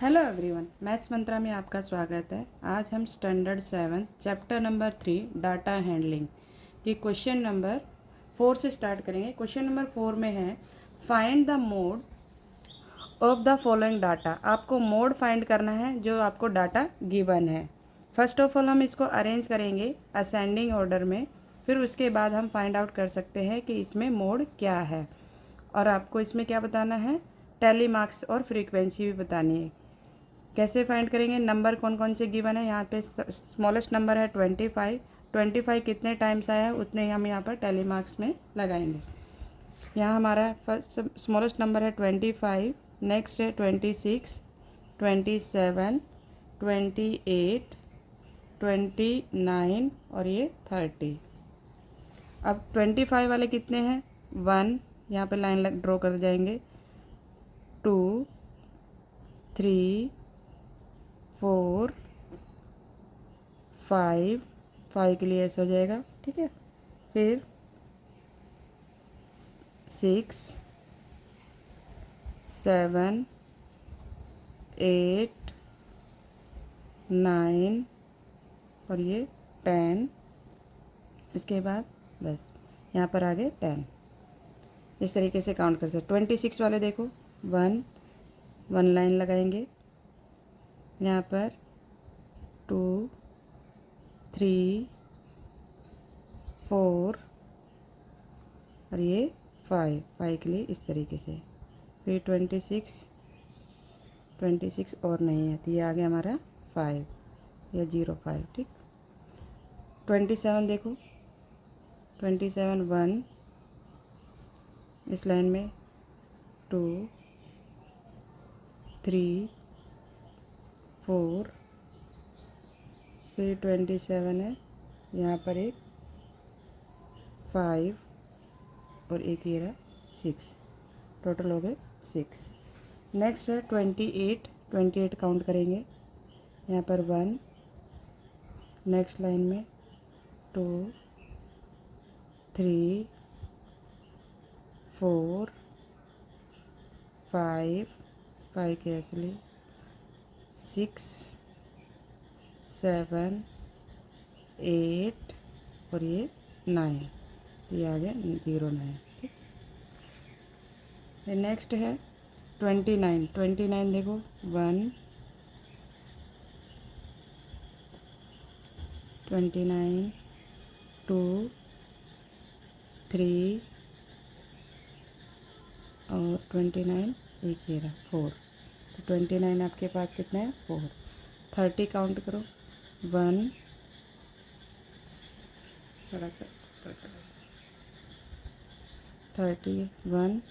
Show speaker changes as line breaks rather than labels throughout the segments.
Hello everyone, maths मंत्रा में आपका स्वागत है। आज हम standard 7 chapter number 3 data handling की क्वेश्चन नंबर 4 से स्टार्ट करेंगे। क्वेश्चन नंबर 4 में है find the mode of the following data. आपको मोड फाइंड करना है जो आपको डाटा गिवन है। फर्स्ट ऑफ ऑल हम इसको अरेंज करेंगे असेंडिंग ऑर्डर में, फिर उसके बाद हम फाइंड आउट कर सकते हैं कि इसमें मोड क्या है। और आपको इसमें क्या बताना है, टैली मार्क्स और फ्रीक्वेंसी भी बतानी है। कैसे फाइंड करेंगे, नंबर कौन कौन से गिवन है। यहाँ पे स्मॉलेस्ट नंबर है 25। 25 कितने टाइम्स आया है उतने ही हम यहाँ पर टैली मार्क्स में लगाएंगे। यहाँ हमारा फर्स्ट स्मॉलेस्ट नंबर है 25, नेक्स्ट है 26, 27, 28, 29 और ये 30। अब 25 वाले कितने हैं, 1, यहाँ पे लाइन ड्रॉ कर जाएंगे, 2, 3, 4, 5 के लिए ऐसा हो जाएगा, ठीक है। फिर 6, 7, 8, 9 और ये 10। इसके बाद बस यहाँ पर आ गए 10। इस तरीके से काउंट कर सकते। 26 वाले देखो, 1 लाइन लगाएंगे, यहाँ पर 2, 3, 4 और ये 5 के लिए इस तरीके से। फिर 26 और नहीं है तो ये आ गया हमारा 5 या 05, ठीक। 27 देखो, 27 1 इस लाइन में, 2, 3, 4 फिर 27 है, यहाँ पर एक 5 और एक ये रहा 6, टोटल हो गए 6। नेक्स्ट है 28 काउंट करेंगे, यहाँ पर 1, नेक्स्ट लाइन में 2, 3, 4, 5 के असली 6, 7, 8 और ये 9, तो ये आ गया 09, ठीक। फिर नेक्स्ट है 29 देखो, 1, 29, 2, 3 और 29 एक ये रहा 4, तो 29 आपके पास कितना है 4। 30 काउंट करो, 1 थोड़ा सा 31,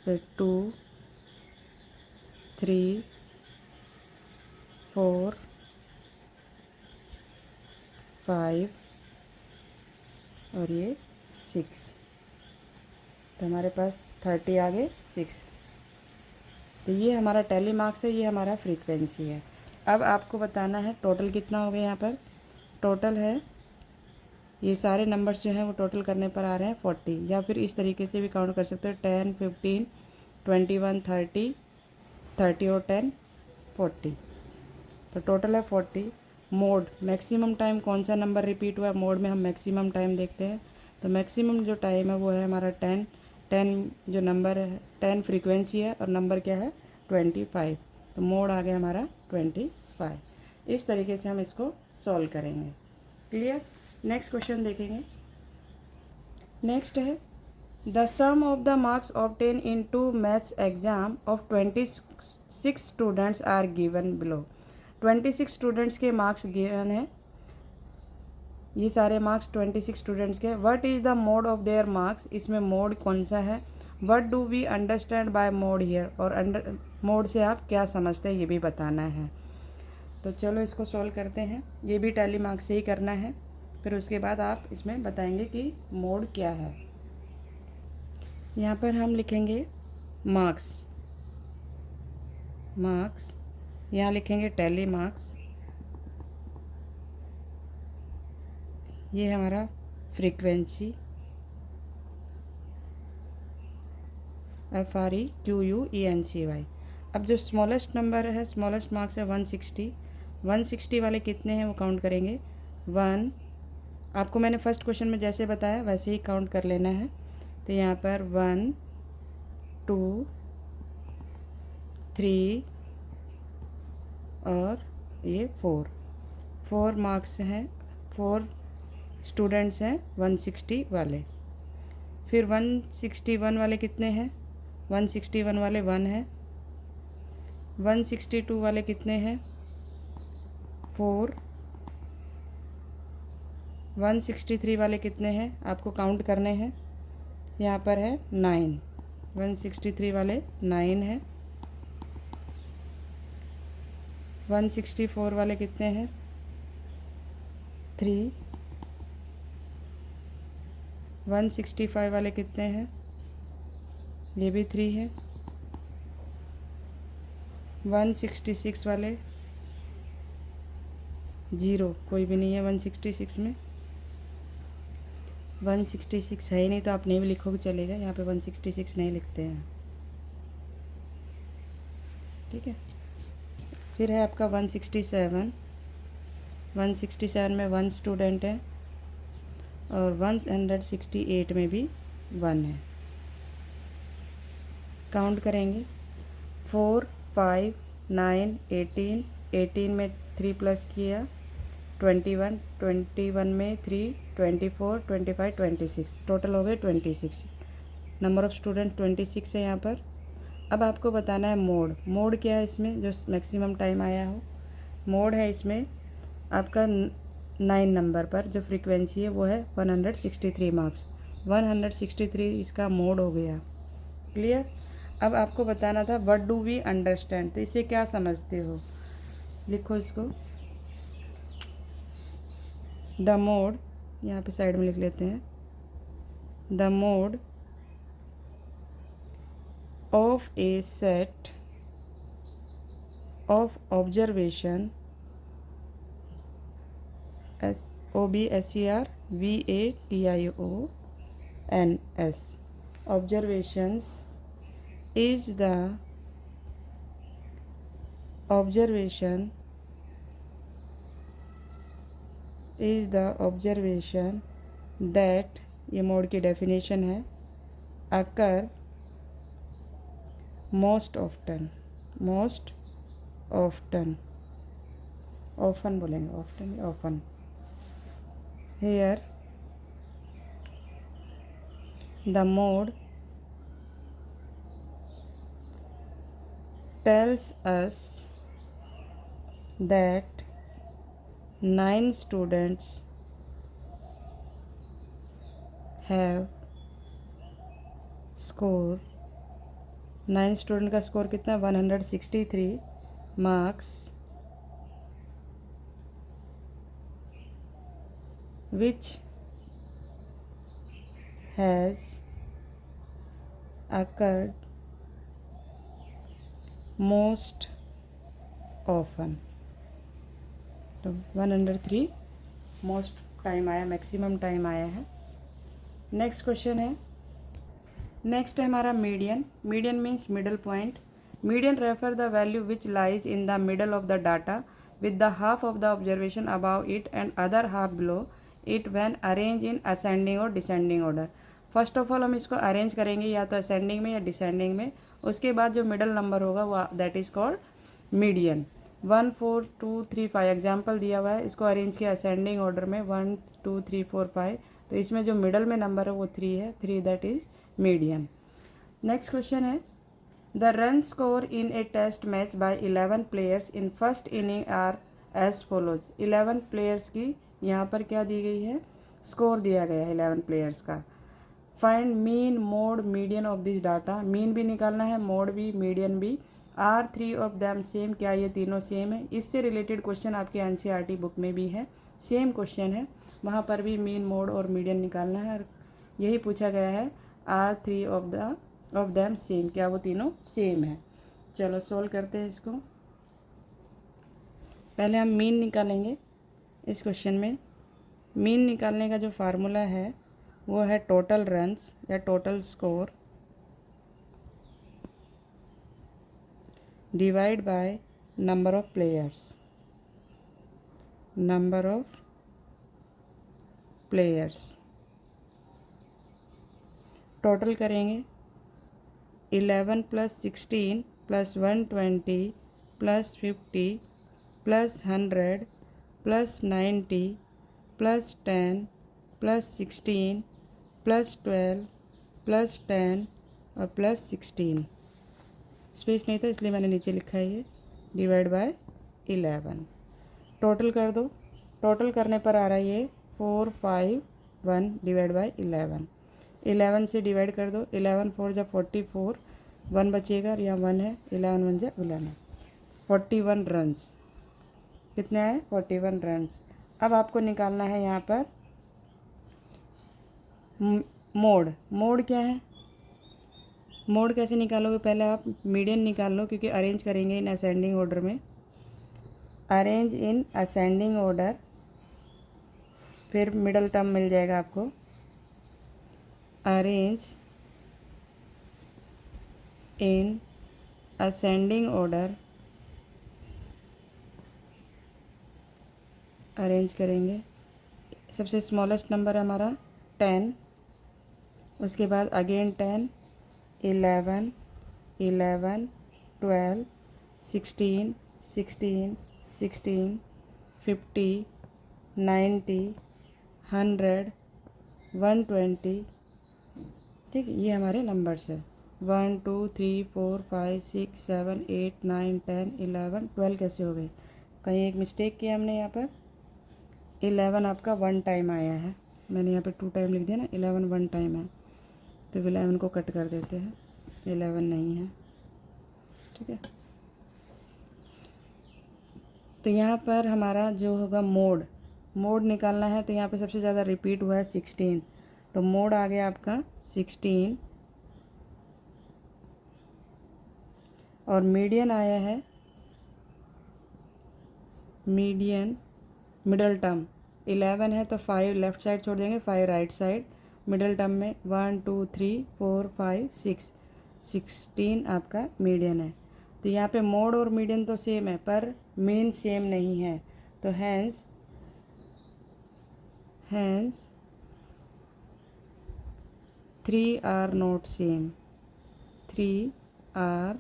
फिर 2, 3, 4, 5 और ये 6, तो हमारे पास 30 आ गए 6। तो ये हमारा टैली मार्क्स है, ये हमारा फ्रीक्वेंसी है। अब आपको बताना है टोटल कितना हो गया। यहाँ पर टोटल है, ये सारे नंबर्स जो हैं वो टोटल करने पर आ रहे हैं 40, या फिर इस तरीके से भी काउंट कर सकते हो, 10, 15, 21, 30 और 10 40, तो टोटल है 40। मोड मैक्सिमम टाइम कौन सा नंबर रिपीट हुआ, मोड में हम मैक्सिमम टाइम देखते हैं, तो मैक्सिमम जो टाइम है वो है हमारा 10 जो नंबर है 10 फ्रीक्वेंसी है और नंबर क्या है 25, तो मोड आ गया हमारा 25। इस तरीके से हम इसको सॉल्व करेंगे। क्लियर। नेक्स्ट क्वेश्चन देखेंगे। नेक्स्ट है the sum of the marks obtain in 2 maths exam of 26 students are given below. 26 students के मार्क्स गिवन है, ये सारे मार्क्स 26 स्टूडेंट्स के। What is the mode of their marks, इसमें mode कौन सा है। What do we understand by mode here, और अंडर मोड से आप क्या समझते हैं ये भी बताना है। तो चलो इसको सॉल्व करते हैं। ये भी टैली मार्क्स से ही करना है, फिर उसके बाद आप इसमें बताएंगे कि मोड क्या है। यहाँ पर हम लिखेंगे मार्क्स, यहाँ लिखेंगे टैली मार्क्स, ये हमारा फ्रीक्वेंसी FREQUENCY। अब जो स्मॉलेस्ट नंबर है, स्मॉलेस्ट मार्क्स है 160। 160 वाले कितने हैं वो काउंट करेंगे। 1, आपको मैंने फर्स्ट क्वेश्चन में जैसे बताया वैसे ही काउंट कर लेना है। तो यहाँ पर 1 2 3 और ये 4 मार्क्स हैं, 4 स्टूडेंट्स हैं 160 वाले। फिर 161 वाले कितने हैं, 161 वाले 1 है। 162 वाले कितने हैं, 4। 163 वाले कितने हैं, आपको काउंट करने हैं, यहाँ पर है 9। 163 वाले 9 हैं। 164 वाले कितने हैं, 3। 165 वाले कितने हैं, ये भी 3 है। 166 वाले 0, कोई भी नहीं है 166 में। 166 है ही नहीं तो आप नहीं भी लिखोगे चलेगा, यहाँ पे 166 नहीं लिखते हैं, ठीक है। फिर है आपका 167। 167 में 1 स्टूडेंट है और 168 में भी 1 है। काउंट करेंगे 4 5 9 18। 18 में 3 प्लस किया 21। 21 में 3 24 25 26, टोटल हो गए 26। नंबर ऑफ़ स्टूडेंट 26 है यहाँ पर। अब आपको बताना है मोड। मोड क्या है इसमें जो मैक्सिमम टाइम आया हो। मोड है इसमें आपका 9 नंबर पर जो फ्रीक्वेंसी है वो है 163 मार्क्स। 163 इसका मोड हो गया। क्लियर। अब आपको बताना था व्हाट डू वी अंडरस्टैंड, तो इसे क्या समझते हो, लिखो इसको। द मोड, यहाँ पे साइड में लिख लेते हैं, the mode of A set of observation, OBSERVATIONS, observations is the observation that, ये मोड की डेफिनेशन है, occur most often बोलेंगे, often here the mode tells us that 9 students have scored, 9 student का स्कोर कितना, 163 marks, which has occurred most often। तो 103 most time आया, maximum time आया है। नेक्स्ट क्वेश्चन है, नेक्स्ट है हमारा median. Median means middle point. Median refer the value which lies in the middle of the data with the half of the observation above it and other half below it when arranged in ascending or descending order। First of all हम इसको arrange करेंगे या तो ascending में या descending में, उसके बाद जो मिडल नंबर होगा वो that is called median. 1 4 2 3 5 example दिया हुआ है, इसको अरेंज किया असेंडिंग ऑर्डर में 1 2 3 4 5, तो इसमें जो मिडल में नंबर है वो 3 है, 3 that is median. Next question है, The run score in a test match by 11 players in first inning are as follows। 11 players की यहाँ पर क्या दी गई है, स्कोर दिया गया है 11 प्लेयर्स का। Find mean mode median of this data, mean भी निकालना है, मोड भी, मीडियन भी। आर 3 ऑफ दैम सेम, क्या ये तीनों सेम है। इससे रिलेटेड क्वेश्चन आपके NCERT बुक में भी है, सेम क्वेश्चन है, वहाँ पर भी मीन मोड और मीडियन निकालना है और यही पूछा गया है, आर 3 ऑफ दैम सेम, क्या वो तीनों सेम है। चलो सोल्व करते हैं इसको। पहले हम मीन निकालेंगे इस क्वेश्चन में। मीन निकालने का जो फार्मूला है वो है टोटल रन्स या total score divide by number of players, number of players. Total करेंगे 11 + 16 + 120 + 50 + 100 + 90 + 10 + 16 + 12 + 10 और +16। स्पेस नहीं था इसलिए मैंने नीचे लिखा है ये, डिवाइड बाय 11। टोटल कर दो, टोटल करने पर आ रहा है ये 451 डिवाइड बाय 11। 11 से डिवाइड कर दो, 11 4 जा 44, 1 बचेगा और यहाँ 1 है, 11 1 जा 11, 41 रन्स। कितने आए? 41 रन्स। अब आपको निकालना है यहाँ पर मोड। मोड क्या है? मोड कैसे निकालोगे? पहले आप मीडियन निकाल लो, क्योंकि अरेंज करेंगे इन असेंडिंग ऑर्डर में। अरेंज इन असेंडिंग ऑर्डर, फिर मिडल टर्म मिल जाएगा आपको। Arrange in ascending order, arrange करेंगे। सबसे स्मॉलेस्ट नंबर है हमारा 10, उसके बाद अगेन 10, 11, 11, 12, 16, 16, 16, 50, 90, 100, 120। ठीक, ये हमारे नंबर्स है। 1 2 3 4 5 6 7 8 9 10 11 12 कैसे हो गए? कहीं एक मिस्टेक किया हमने यहाँ पर। 11 आपका 1 टाइम आया है, मैंने यहाँ पे 2 टाइम लिख दिया ना, 11 1 टाइम है, तो 11 को कट कर देते हैं, 11 नहीं है। ठीक है, तो यहाँ पर हमारा जो होगा मोड, मोड निकालना है, तो यहाँ पे सबसे ज़्यादा रिपीट हुआ है 16, तो मोड आ गया आपका 16। और मीडियन आया है, मीडियन मिडल टर्म 11 है, तो 5 लेफ़्ट साइड छोड़ देंगे, 5 राइट साइड। मिडल टर्म में 1 2 3 4 5 6, 16 आपका मीडियन है। तो यहाँ पे मोड और मीडियन तो सेम है, पर मीन सेम नहीं है, तो hence 3 are not same, 3 are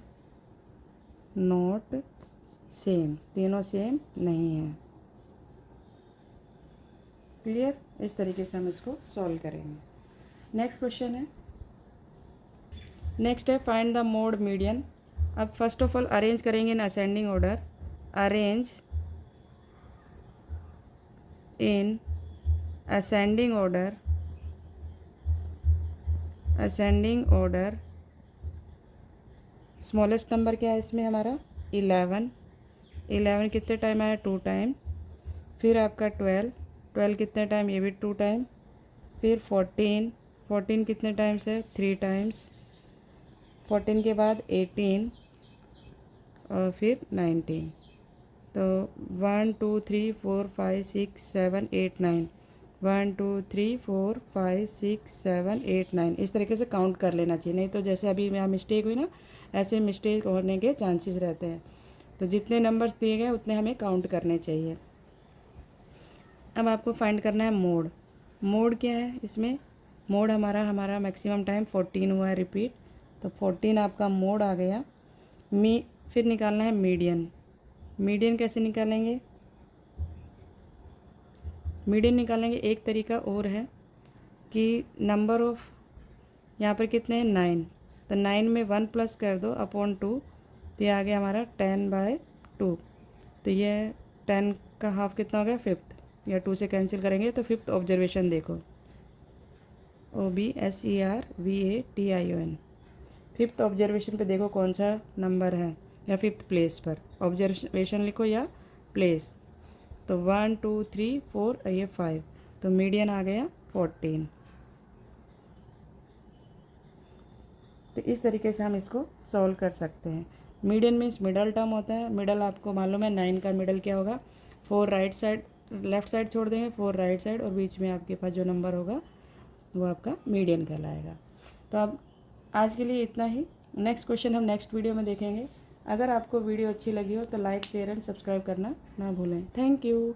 not same, तीनों सेम नहीं है। क्लियर? इस तरीके से हम इसको सॉल्व करेंगे। नेक्स्ट क्वेश्चन है, नेक्स्ट है फाइंड द मोड मीडियन। अब फर्स्ट ऑफ ऑल अरेंज करेंगे in ascending order, arrange in ascending order, ascending order. Smallest number क्या है इसमें हमारा? 11, 11 कितने टाइम आया? 2 टाइम। फिर आपका 12, 12 कितने टाइम? ये भी 2 टाइम। फिर 14, 14 कितने टाइम्स है? 3 टाइम्स। 14 के बाद 18 और फिर 19। तो 1 2 3 4 5 6 7 8 9, 1 2 3 4 5 6 7 8 9, इस तरीके से काउंट कर लेना चाहिए, नहीं तो जैसे अभी यहाँ मिस्टेक हुई ना, ऐसे मिस्टेक होने के चांसेस रहते हैं। तो जितने नंबर्स दिए गए उतने हमें काउंट करने चाहिए। अब आपको फाइंड करना है मोड। मोड क्या है इसमें? मोड हमारा मैक्सिमम टाइम 14 हुआ है रिपीट, तो 14 आपका मोड आ गया। फिर निकालना है मीडियन। मीडियन कैसे निकालेंगे? मीडियन निकालेंगे एक तरीका और है कि नंबर ऑफ, यहाँ पर कितने हैं? 9, तो 9 में 1 प्लस कर दो अपॉन 2, तो ये आ गया हमारा 10/2। तो ये 10 का हाफ कितना हो गया? 5th, या 2 से कैंसिल करेंगे तो 5th ऑब्जर्वेशन देखो, OBSERVATION। 5th ऑब्जर्वेशन पे देखो कौन सा नंबर है, या 5th प्लेस पर ऑब्जर्वेशन लिखो या प्लेस। तो 1 2 3 4 ये 5, तो मीडियन आ गया 14। तो इस तरीके से हम इसको सॉल्व कर सकते हैं। मीडियन मीन्स मिडल टर्म होता है। मिडल आपको मालूम है 9 का मिडल क्या होगा? 4 राइट साइड, लेफ़्ट साइड छोड़ देंगे, 4 राइट साइड, और बीच में आपके पास जो नंबर होगा वो आपका मीडियन कहलाएगा। तो अब आज के लिए इतना ही। नेक्स्ट क्वेश्चन हम नेक्स्ट वीडियो में देखेंगे। अगर आपको वीडियो अच्छी लगी हो तो लाइक शेयर एंड सब्सक्राइब करना ना भूलें। Thank you.